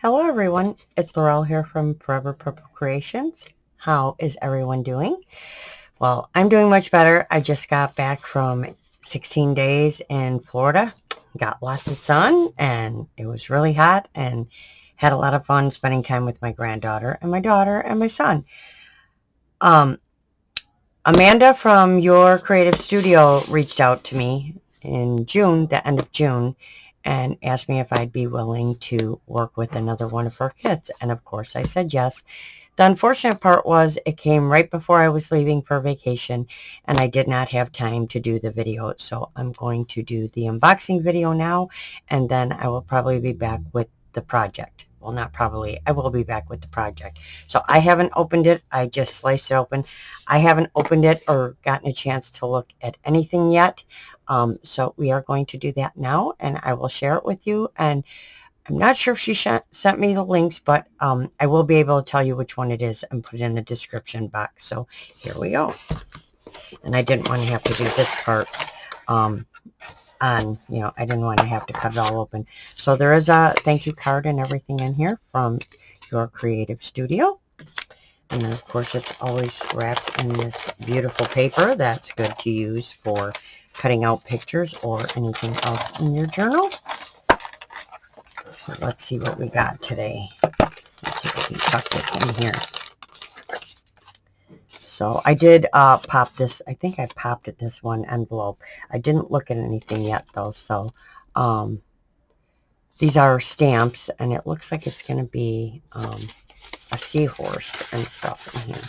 Hello everyone, it's Laurel here from Forever Purple Creations. How is everyone doing? Well, I'm doing much better. I just got back from 16 days in Florida. Got lots of sun and it was really hot and had a lot of fun spending time with my granddaughter and my daughter and my son. Um, Amanda from your creative studio reached out to me in June, the end of June, and asked me if I'd be willing to work with another one of her kids. And of course I said yes. The unfortunate part was it came right before I was leaving for vacation and I did not have time to do the video. So I'm going to do the unboxing video now and then I will probably be back with the project. Well, not probably. I will be back with the project. So I haven't opened it. I just sliced it open. I haven't opened it or gotten a chance to look at anything yet. So we are going to do that now and I will share it with you. And I'm not sure if she sent me the links, but I will be able to tell you which one it is and put it in the description box. So here we go. And I didn't want to have to do this part I didn't want to have to cut it all open. So there is a thank you card and everything in here from your creative studio. And then, of course, it's always wrapped in this beautiful paper that's good to use for cutting out pictures or anything else in your journal. So let's see what we got today. Let's see if we can tuck this in here. So I did pop this. I think I popped at this one envelope. I didn't look at anything yet, though. So these are stamps, and it looks like it's going to be a seahorse and stuff in here,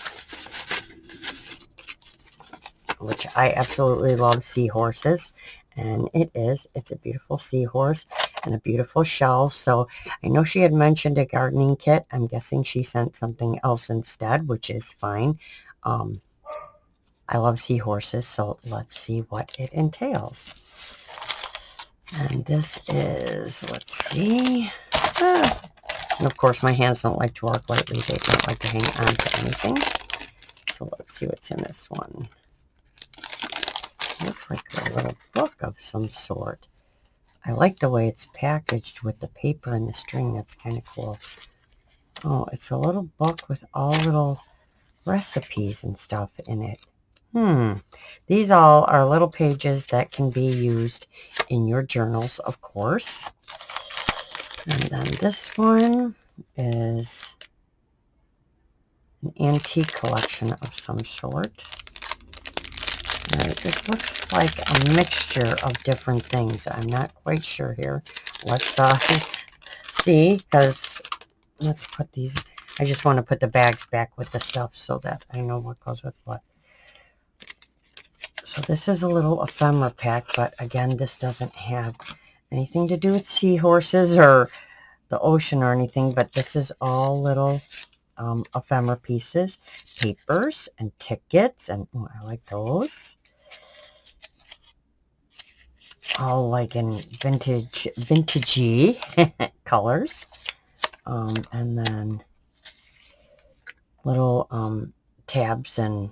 which I absolutely love seahorses. And it's a beautiful seahorse and a beautiful shell. So I know she had mentioned a gardening kit. I'm guessing she sent something else instead, which is fine. I love seahorses, so let's see what it entails. And this is, let's see. And of course, my hands don't like to work lately. They don't like to hang on to anything. So let's see what's in this one. Looks like a little book of some sort. I like the way it's packaged with the paper and the string. That's kind of cool. Oh, it's a little book with all little recipes and stuff in it. These all are little pages that can be used in your journals, of course. And then this one is an antique collection of some sort. All right, this looks like a mixture of different things. I'm not quite sure here. Let's see, because let's put these. I just want to put the bags back with the stuff so that I know what goes with what. So this is a little ephemera pack, but again, this doesn't have anything to do with seahorses or the ocean or anything, but this is all little ephemera pieces, papers, and tickets, and I like those. All like in vintagey colors. And then little tabs and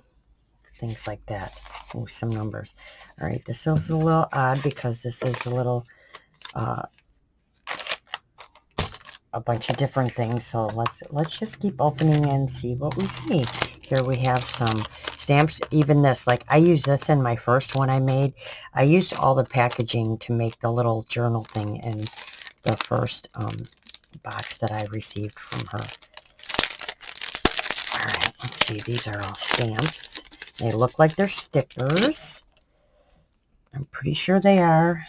things like that. Oh, some numbers. All right, this is a little odd because this is a little a bunch of different things. So let's just keep opening and see what we see. Here we have some stamps. Even this, like I used this in my first one I made. I used all the packaging to make the little journal thing in the first box that I received from her. All right, let's see. These are all stamps. They look like they're stickers. I'm pretty sure they are.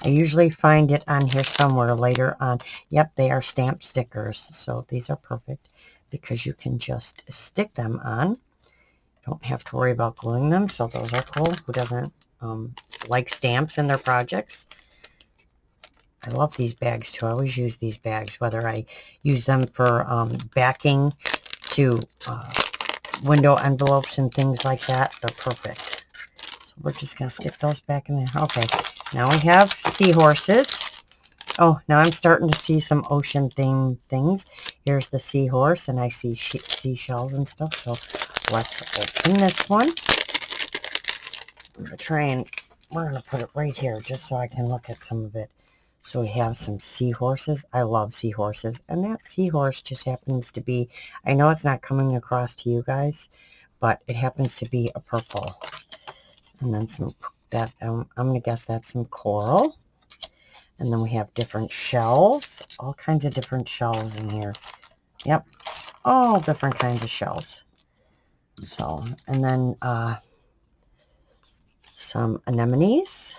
I usually find it on here somewhere later on. Yep, they are stamp stickers. So these are perfect because you can just stick them on. You don't have to worry about gluing them. So those are cool. Who doesn't like stamps in their projects? I love these bags too. I always use these bags, whether I use them for backing to window envelopes and things like that. They're perfect. So we're just going to stick those back in there. Okay, now we have seahorses. Oh, now I'm starting to see some ocean themed things. Here's the seahorse, and I see seashells and stuff. So let's open this one. I'm going to try and we're going to put it right here just so I can look at some of it. So we have some seahorses. I love seahorses. And that seahorse just happens to be, I know it's not coming across to you guys, but it happens to be a purple. And then some, that I'm going to guess that's some coral. And then we have different shells, all kinds of different shells in here. Yep, all different kinds of shells. So, and then some anemones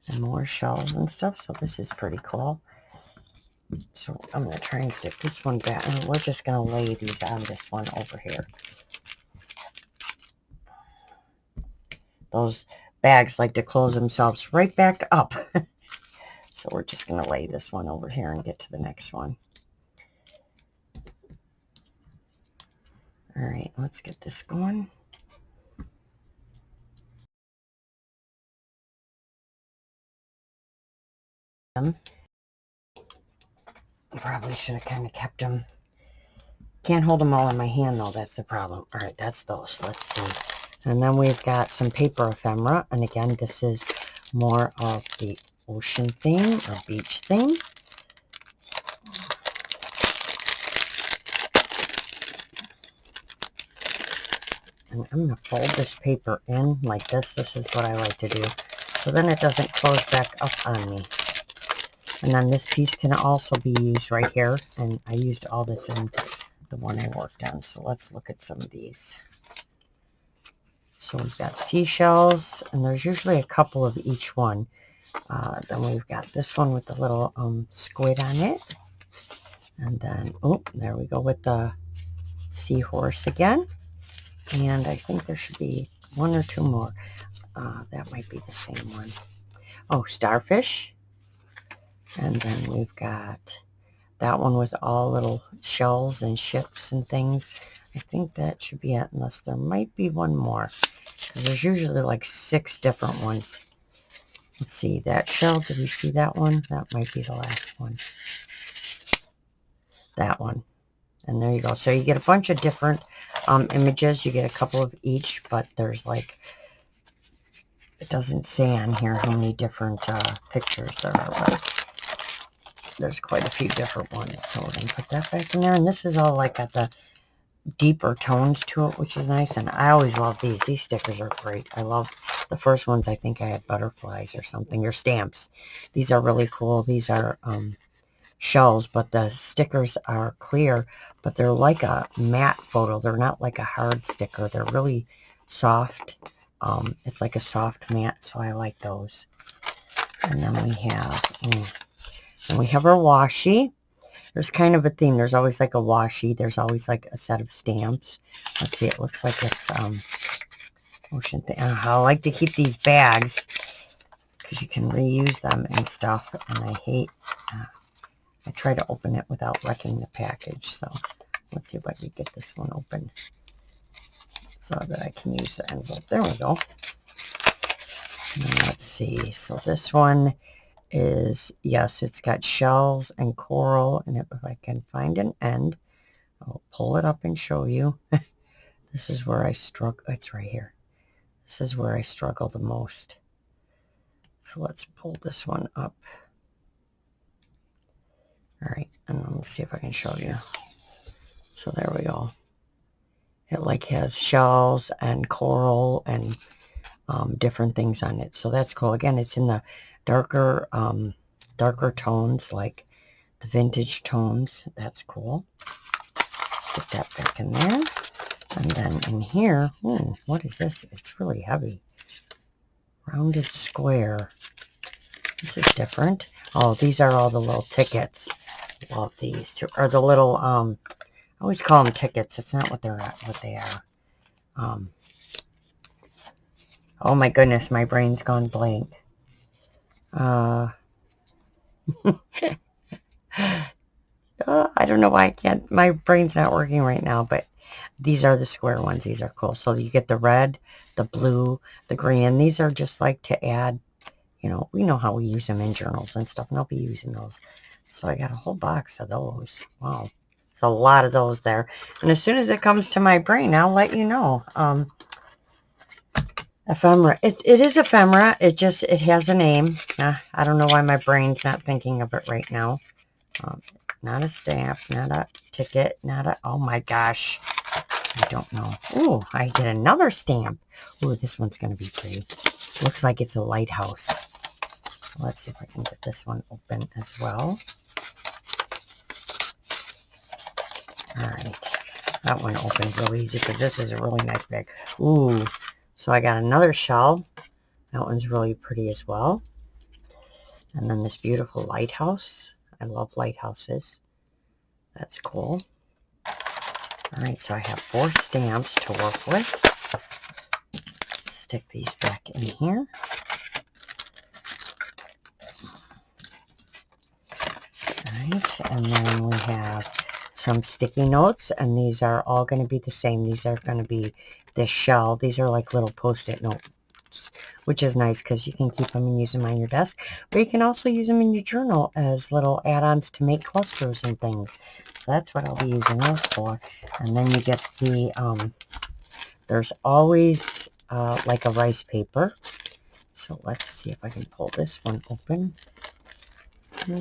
and more shells and stuff. So this is pretty cool. So I'm going to try and stick this one back, and we're just going to lay these on this one over here. Those bags like to close themselves right back up. So we're just going to lay this one over here and get to the next one. All right, let's get this going. I probably should have kind of kept them. Can't hold them all in my hand though, that's the problem. All right, that's those. Let's see. And then we've got some paper ephemera. And again, this is more of the ocean theme or beach theme. And I'm going to fold this paper in like this. This is what I like to do. So then it doesn't close back up on me. And then this piece can also be used right here. And I used all this in the one I worked on. So let's look at some of these. So we've got seashells, and there's usually a couple of each one. Then we've got this one with the little squid on it. And then, oh, there we go with the seahorse again. And I think there should be one or two more. That might be the same one. Oh, starfish. And then we've got that one with all little shells and ships and things. I think that should be it, unless there might be one more. Because there's usually like 6 different ones. Let's see, that shell, did we see that one? That might be the last one. That one. And there you go. So you get a bunch of different images. You get a couple of each, but there's like, it doesn't say on here how many different pictures there are, but there's quite a few different ones. So we're going to put that back in there. And this is all like got the deeper tones to it, which is nice. And I always love these. These stickers are great. I love the first ones. I think I had butterflies or something, or stamps. These are really cool. These are shells, but the stickers are clear, but they're like a matte photo. They're not like a hard sticker. They're really soft. It's like a soft matte, so I like those. And then we have our washi. There's kind of a theme. There's always like a washi. There's always like a set of stamps. Let's see, it looks like it's ocean thing. I like to keep these bags because you can reuse them and stuff. And I hate, I try to open it without wrecking the package. So let's see if I can get this one open so that I can use the envelope. There we go. And let's see. So this one is, yes, it's got shells and coral, and if I can find an end, I'll pull it up and show you. This is where I struggle. It's right here. This is where I struggle the most. So let's pull this one up. All right, and let's see if I can show you. So there we go. It like has shells and coral and different things on it. So that's cool. Again, it's in the darker tones, like the vintage tones. That's cool. Put that back in there. And then in here, ooh, what is this? It's really heavy. Rounded square. This is different. Oh, these are all the little tickets. Love these too. Or the little, I always call them tickets. It's not what they're at, what they are. Oh my goodness, my brain's gone blank. I don't know why I can't, my brain's not working right now, but these are the square ones. These are cool. So you get the red, the blue, the green. These are just like to add, you know, we know how we use them in journals and stuff, and I'll be using those. So I got a whole box of those. Wow. There's a lot of those there. And as soon as it comes to my brain, I'll let you know. Ephemera. It is ephemera. It has a name. I don't know why my brain's not thinking of it right now. Not a stamp, not a ticket, not a, oh my gosh. I don't know. Oh, I get another stamp. Oh, this one's going to be pretty. Looks like it's a lighthouse. Let's see if I can get this one open as well. All right. That one opened real easy because this is a really nice bag. Ooh. So I got another shell. That one's really pretty as well. And then this beautiful lighthouse. I love lighthouses. That's cool. All right, so I have 4 stamps to work with. Stick these back in here. All right, and then we have some sticky notes, and these are all going to be the same. These are going to be this shell. These are like little post-it notes, which is nice because you can keep them and use them on your desk, but you can also use them in your journal as little add-ons to make clusters and things. So that's what I'll be using those for. And then you get the, there's always like a rice paper. So let's see if I can pull this one open. All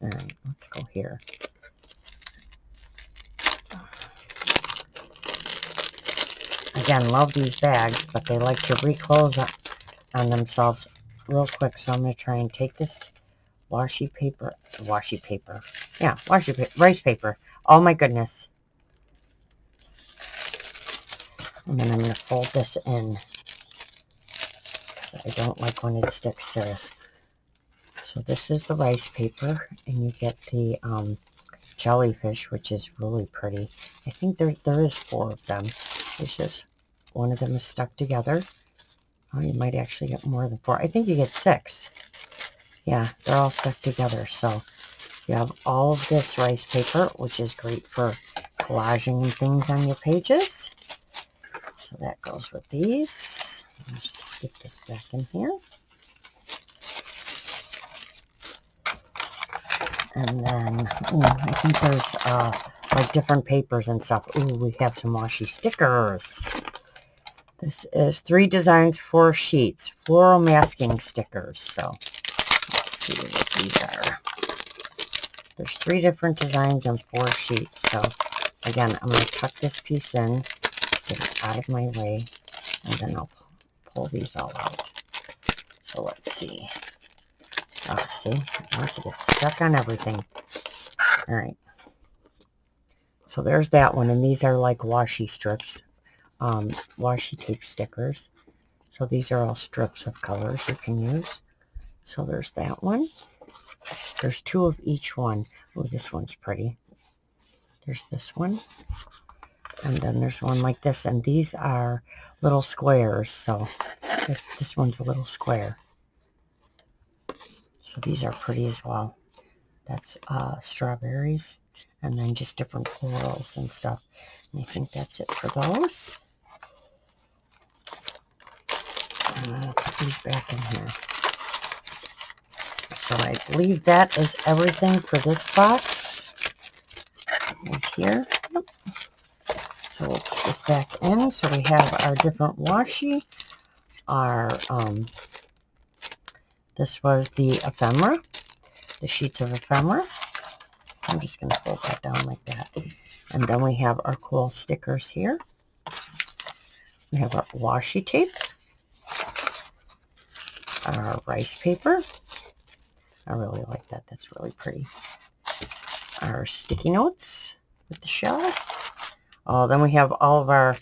right, let's go here. Again, love these bags, but they like to reclose on themselves real quick. So I'm going to try and take this rice paper. Oh my goodness. And then I'm going to fold this in because I don't like when it sticks there. So this is the rice paper, and you get the jellyfish, which is really pretty. I think there is 4 of them. There's just one of them is stuck together. Oh, you might actually get more than 4. I think you get 6. Yeah, they're all stuck together. So you have all of this rice paper, which is great for collaging and things on your pages. So that goes with these. Let's just stick this back in here. And then, I think there's like different papers and stuff. Ooh, we have some washi stickers. This is 3 designs, 4 sheets. Floral masking stickers. So let's see what these are. There's 3 different designs and 4 sheets. So again, I'm going to tuck this piece in, get it out of my way, and then I'll pull these all out. So let's see. Oh, see? Once it gets stuck on everything. All right. So there's that one, and these are like washi strips, washi tape stickers. So these are all strips of colors you can use. So there's that one. There's 2 of each one. Oh, this one's pretty. There's this one. And then there's one like this, and these are little squares. So this one's a little square. So these are pretty as well. That's strawberries, and then just different florals and stuff. And I think that's it for those. I'll put these back in here. So I believe that is everything for this box. Right here. Yep. So we'll put this back in. So we have our different washi. Our this was the ephemera, the sheets of ephemera. I'm just going to fold that down like that. And then we have our cool stickers here. We have our washi tape, our rice paper. I really like that. That's really pretty. Our sticky notes with the shells. Oh, then we have all of our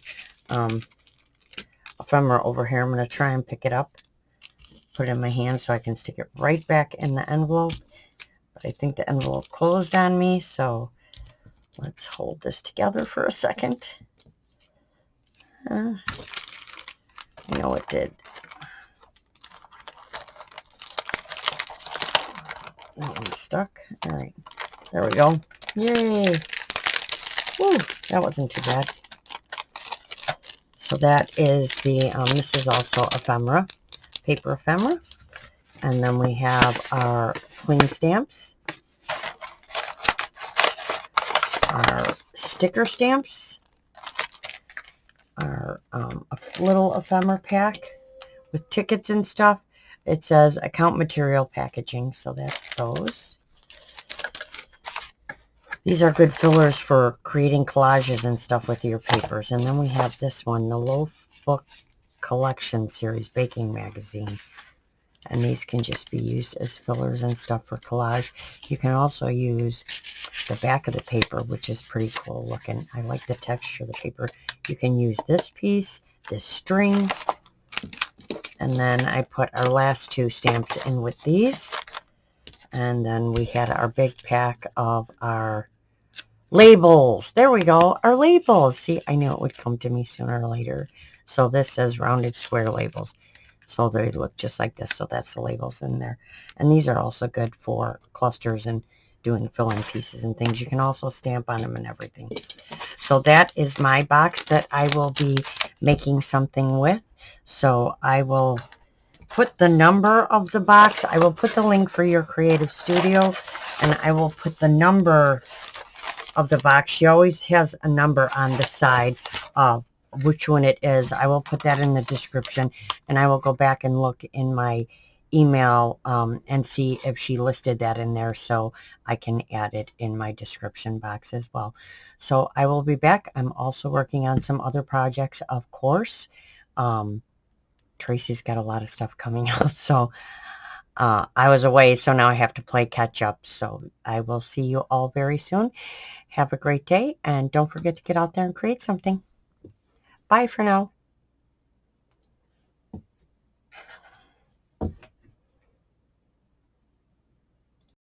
ephemera over here. I'm going to try and pick it up, put it in my hand so I can stick it right back in the envelope. But I think the envelope closed on me, so let's hold this together for a second. I know it did. That one's stuck. All right, there we go. Yay! Woo, that wasn't too bad. So that is the, this is also ephemera, paper ephemera. And then we have our cling stamps, our sticker stamps, our a little ephemera pack with tickets and stuff. It says account material packaging, so that's those. These are good fillers for creating collages and stuff with your papers. And then we have this one, the Loaf Book Collection Series Baking Magazine. And these can just be used as fillers and stuff for collage. You can also use the back of the paper, which is pretty cool looking. I like the texture of the paper. You can use this piece, this string, and then I put our last two stamps in with these. And then we had our big pack of our labels. There we go. Our labels. See, I knew it would come to me sooner or later. So this says rounded square labels. So they look just like this. So that's the labels in there. And these are also good for clusters and doing fill-in pieces and things. You can also stamp on them and everything. So that is my box that I will be making something with. So I will put the number of the box. I will put the link for your creative studio, and I will put the number of the box. She always has a number on the side of which one it is. I will put that in the description, and I will go back and look in my email and see if she listed that in there, so I can add it in my description box as well. So I will be back. I'm also working on some other projects, of course. Tracy's got a lot of stuff coming out, so I was away, so now I have to play catch up. So I will see you all very soon. Have a great day, and don't forget to get out there and create something. Bye for now.